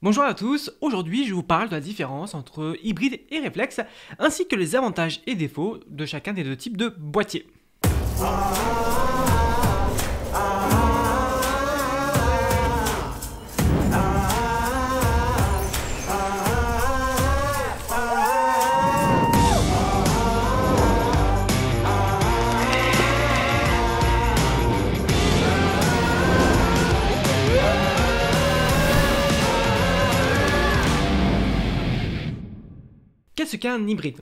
Bonjour à tous, aujourd'hui je vous parle de la différence entre hybride et réflexe, ainsi que les avantages et défauts de chacun des deux types de boîtiers. Qu'est-ce qu'un hybride?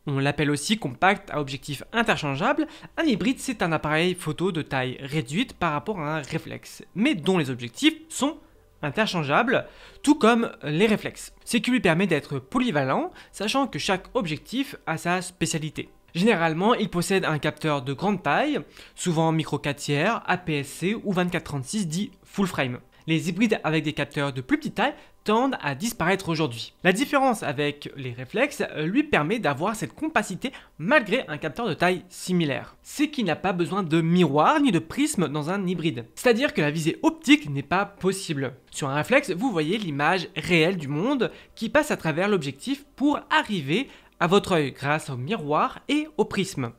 On l'appelle aussi compact à objectif interchangeable. Un hybride, c'est un appareil photo de taille réduite par rapport à un réflexe, mais dont les objectifs sont interchangeables, tout comme les réflexes. Ce qui lui permet d'être polyvalent, sachant que chaque objectif a sa spécialité. Généralement, il possède un capteur de grande taille, souvent micro 4 tiers, APS-C ou 24-36 dit full frame. Les hybrides avec des capteurs de plus petite taille tendent à disparaître aujourd'hui. La différence avec les réflexes lui permet d'avoir cette compacité malgré un capteur de taille similaire. C'est qu'il n'a pas besoin de miroir ni de prisme dans un hybride. C'est-à-dire que la visée optique n'est pas possible. Sur un réflexe, vous voyez l'image réelle du monde qui passe à travers l'objectif pour arriver à votre œil grâce au miroir et au prisme.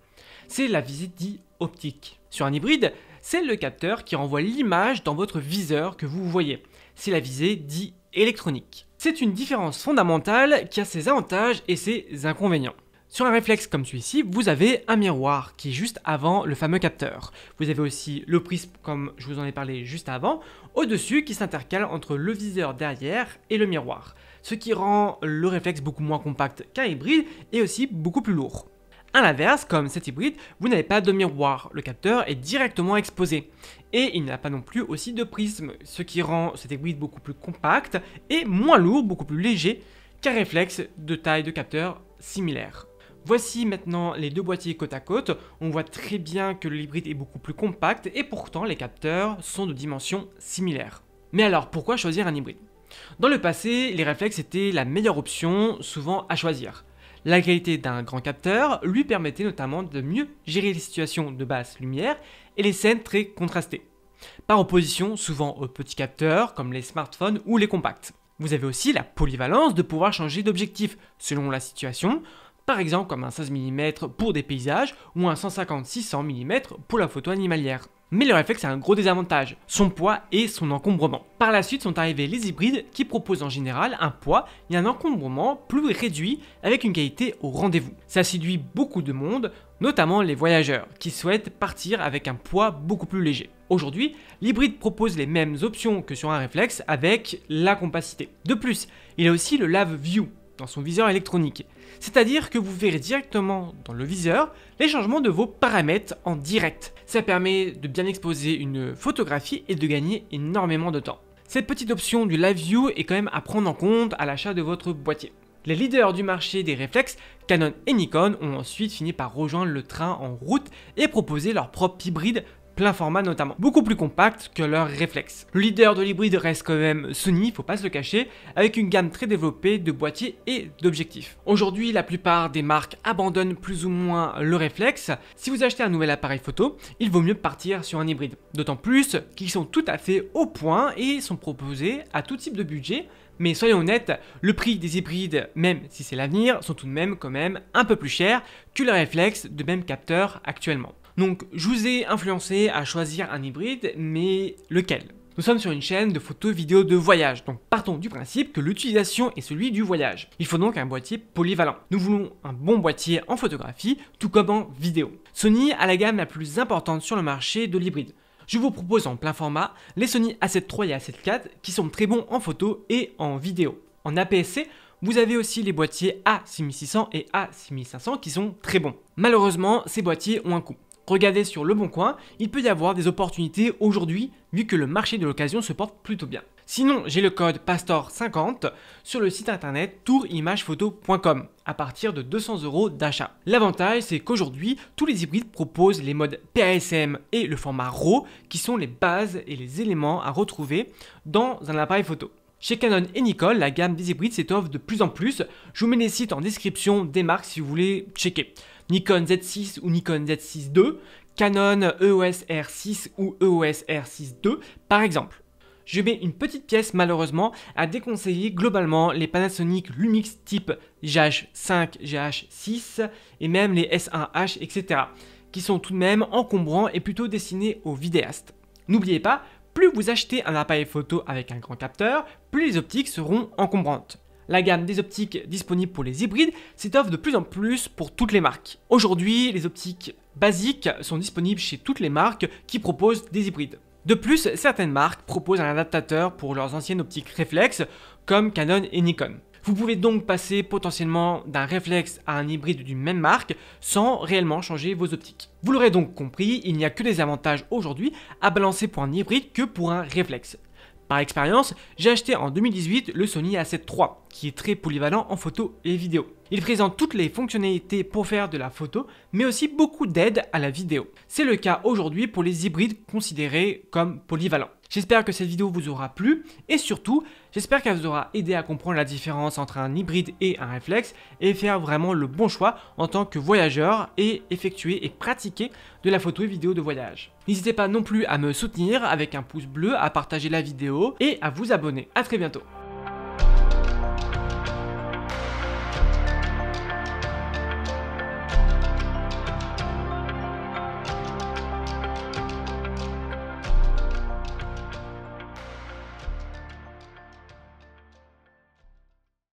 C'est la visée dite optique. Sur un hybride, c'est le capteur qui renvoie l'image dans votre viseur que vous voyez. C'est la visée dite électronique. C'est une différence fondamentale qui a ses avantages et ses inconvénients. Sur un réflexe comme celui-ci, vous avez un miroir qui est juste avant le fameux capteur. Vous avez aussi le prisme comme je vous en ai parlé juste avant, au-dessus qui s'intercale entre le viseur derrière et le miroir. Ce qui rend le réflexe beaucoup moins compact qu'un hybride et aussi beaucoup plus lourd. A l'inverse, comme cet hybride, vous n'avez pas de miroir, le capteur est directement exposé. Et il n'a pas non plus aussi de prisme, ce qui rend cet hybride beaucoup plus compact et moins lourd, beaucoup plus léger qu'un réflexe de taille de capteur similaire. Voici maintenant les deux boîtiers côte à côte, on voit très bien que l'hybride est beaucoup plus compact et pourtant les capteurs sont de dimensions similaires. Mais alors pourquoi choisir un hybride? Dans le passé, les réflexes étaient la meilleure option, souvent à choisir. La qualité d'un grand capteur lui permettait notamment de mieux gérer les situations de basse lumière et les scènes très contrastées, par opposition souvent aux petits capteurs comme les smartphones ou les compacts. Vous avez aussi la polyvalence de pouvoir changer d'objectif selon la situation, par exemple comme un 16 mm pour des paysages ou un 150-600 mm pour la photo animalière. Mais le réflexe a un gros désavantage, son poids et son encombrement. Par la suite sont arrivés les hybrides qui proposent en général un poids et un encombrement plus réduit avec une qualité au rendez-vous. Ça séduit beaucoup de monde, notamment les voyageurs qui souhaitent partir avec un poids beaucoup plus léger. Aujourd'hui, l'hybride propose les mêmes options que sur un réflexe avec la compacité. De plus, il a aussi le Live View dans son viseur électronique. C'est-à-dire que vous verrez directement dans le viseur les changements de vos paramètres en direct. Ça permet de bien exposer une photographie et de gagner énormément de temps. Cette petite option du Live View est quand même à prendre en compte à l'achat de votre boîtier. Les leaders du marché des réflexes, Canon et Nikon, ont ensuite fini par rejoindre le train en route et proposer leur propre hybride plein format notamment, beaucoup plus compact que leur réflexe. Le leader de l'hybride reste quand même Sony, faut pas se le cacher, avec une gamme très développée de boîtiers et d'objectifs. Aujourd'hui, la plupart des marques abandonnent plus ou moins le réflexe. Si vous achetez un nouvel appareil photo, il vaut mieux partir sur un hybride. D'autant plus qu'ils sont tout à fait au point et sont proposés à tout type de budget. Mais soyons honnêtes, le prix des hybrides, même si c'est l'avenir, sont tout de même quand même un peu plus chers que les réflexes de même capteur actuellement. Donc je vous ai influencé à choisir un hybride, mais lequel? Nous sommes sur une chaîne de photos vidéo de voyage, donc partons du principe que l'utilisation est celui du voyage. Il faut donc un boîtier polyvalent. Nous voulons un bon boîtier en photographie, tout comme en vidéo. Sony a la gamme la plus importante sur le marché de l'hybride. Je vous propose en plein format les Sony A7 III et A7 IV qui sont très bons en photo et en vidéo. En APS-C, vous avez aussi les boîtiers A6600 et A6500 qui sont très bons. Malheureusement, ces boîtiers ont un coût. Regardez sur Le Bon Coin, il peut y avoir des opportunités aujourd'hui vu que le marché de l'occasion se porte plutôt bien. Sinon, j'ai le code PASTOR50 sur le site internet tourimagePhoto.com à partir de 200 € d'achat. L'avantage, c'est qu'aujourd'hui, tous les hybrides proposent les modes PASM et le format RAW qui sont les bases et les éléments à retrouver dans un appareil photo. Chez Canon et Nikon, la gamme des hybrides s'étoffe de plus en plus. Je vous mets les sites en description des marques si vous voulez checker. Nikon Z6 ou Nikon Z6 II, Canon EOS R6 ou EOS R6 II par exemple. Je mets une petite pièce malheureusement à déconseiller globalement les Panasonic Lumix type GH5, GH6 et même les S1H, etc. qui sont tout de même encombrants et plutôt destinés aux vidéastes. N'oubliez pas, plus vous achetez un appareil photo avec un grand capteur, plus les optiques seront encombrantes. La gamme des optiques disponibles pour les hybrides s'étoffe de plus en plus pour toutes les marques. Aujourd'hui, les optiques basiques sont disponibles chez toutes les marques qui proposent des hybrides. De plus, certaines marques proposent un adaptateur pour leurs anciennes optiques réflexes comme Canon et Nikon. Vous pouvez donc passer potentiellement d'un réflexe à un hybride d'une même marque sans réellement changer vos optiques. Vous l'aurez donc compris, il n'y a que des avantages aujourd'hui à balancer pour un hybride que pour un réflexe. Par expérience, j'ai acheté en 2018 le Sony A7 III, qui est très polyvalent en photo et vidéo. Il présente toutes les fonctionnalités pour faire de la photo, mais aussi beaucoup d'aide à la vidéo. C'est le cas aujourd'hui pour les hybrides considérés comme polyvalents. J'espère que cette vidéo vous aura plu, et surtout, j'espère qu'elle vous aura aidé à comprendre la différence entre un hybride et un réflexe, et faire vraiment le bon choix en tant que voyageur, et effectuer et pratiquer de la photo et vidéo de voyage. N'hésitez pas non plus à me soutenir avec un pouce bleu, à partager la vidéo, et à vous abonner. À très bientôt.